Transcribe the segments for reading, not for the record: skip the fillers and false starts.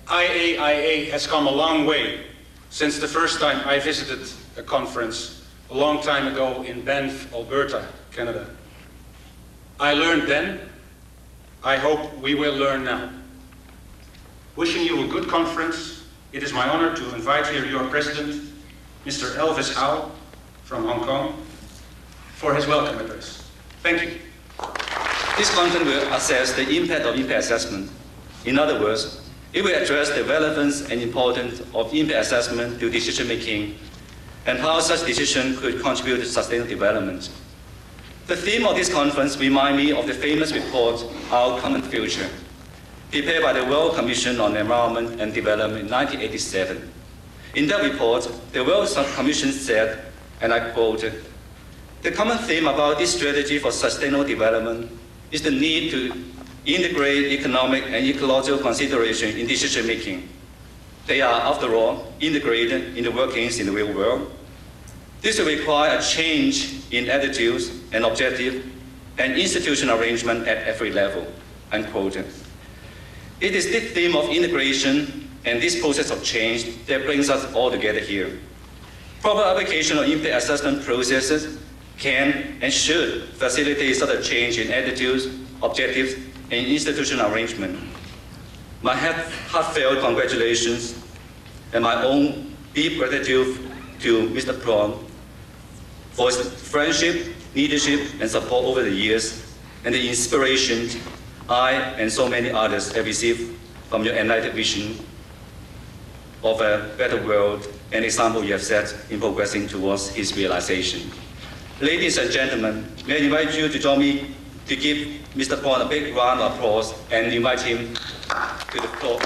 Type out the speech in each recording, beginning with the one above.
IAIA has come a long way since the first time I visited a conference a long time ago in Banff, Alberta, Canada. I learned then. I hope we will learn now. Wishing you a good conference, it is my honor to invite here your president, Mr. Elvis Howe from Hong Kong, for his welcome address. Thank you. This conference will assess the impact of impact assessment. In other words, it will address the relevance and importance of impact assessment to decision making and how such decision could contribute to sustainable development. The theme of this conference reminds me of the famous report, Our Common Future, prepared by the World Commission on Environment and Development in 1987. In that report, the World Commission said, and I quote, "The common theme about this strategy for sustainable development is the need to integrate economic and ecological considerations in decision making. They are, after all, integrated in the workings in the real world. This will require a change in attitudes and objectives and institutional arrangement at every level," unquote. It is this theme of integration and this process of change that brings us all together here. Proper application of impact assessment processes can and should facilitate such a change in attitudes, objectives, and institutional arrangement. My heartfelt congratulations and my own deep gratitude to Mr. Prawn for his friendship, leadership, and support over the years, and the inspiration I and so many others have received from your enlightened vision of a better world and example you have set in progressing towards its realization. Ladies and gentlemen, may I invite you to join me to give Mr. Prawn a big round of applause and invite him to the floor.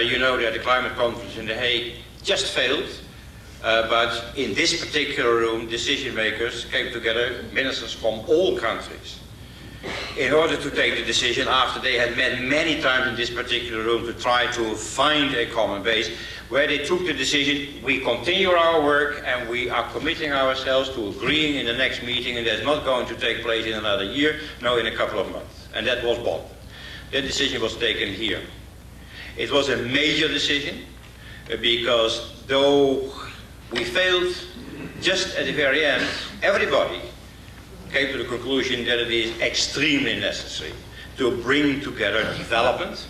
You know that the climate conference in The Hague just failed, but in this particular room, decision makers came together, ministers from all countries, in order to take the decision after they had met many times in this particular room to try to find a common base, where they took the decision, we continue our work and we are committing ourselves to agreeing in the next meeting, and that's not going to take place in another year, no, in a couple of months. And that was Bonn. That decision was taken here. It was a major decision because though we failed, just at the very end, everybody came to the conclusion that it is extremely necessary to bring together development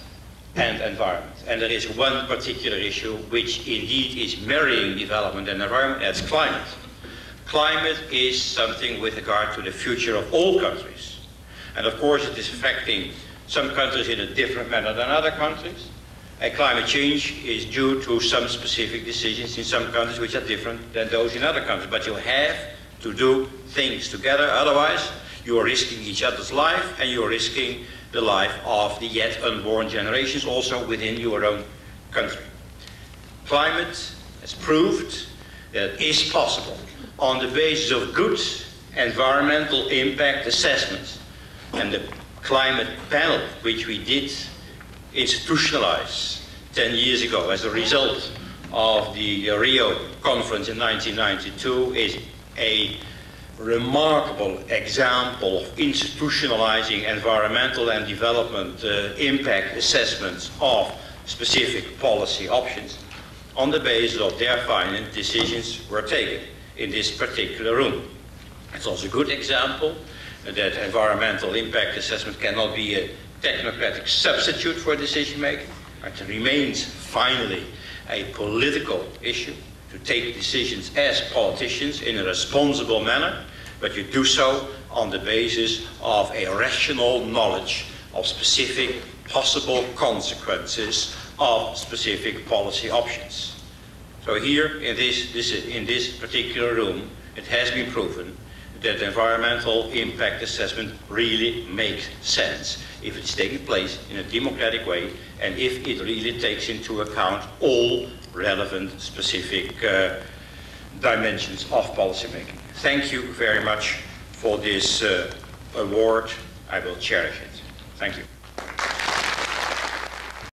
and environment. And there is one particular issue which indeed is marrying development and environment, that's climate. Climate is something with regard to the future of all countries. And of course it is affecting some countries in a different manner than other countries. And climate change is due to some specific decisions in some countries which are different than those in other countries. But you have to do things together, otherwise you are risking each other's life and you are risking the life of the yet unborn generations also within your own country. Climate has proved that it is possible on the basis of good environmental impact assessments. And the climate panel, which we did institutionalize 10 years ago as a result of the Rio conference in 1992, is a remarkable example of institutionalizing environmental and development impact assessments of specific policy options. On the basis of their findings, decisions were taken in this particular room. It's also a good example that environmental impact assessment cannot be a technocratic substitute for decision making. It remains finally a political issue to take decisions as politicians in a responsible manner, but you do so on the basis of a rational knowledge of specific possible consequences of specific policy options. So here in this particular room, it has been proven that environmental impact assessment really makes sense if it's taking place in a democratic way and if it really takes into account all relevant specific dimensions of policy making. Thank you very much for this award. I will cherish it. Thank you.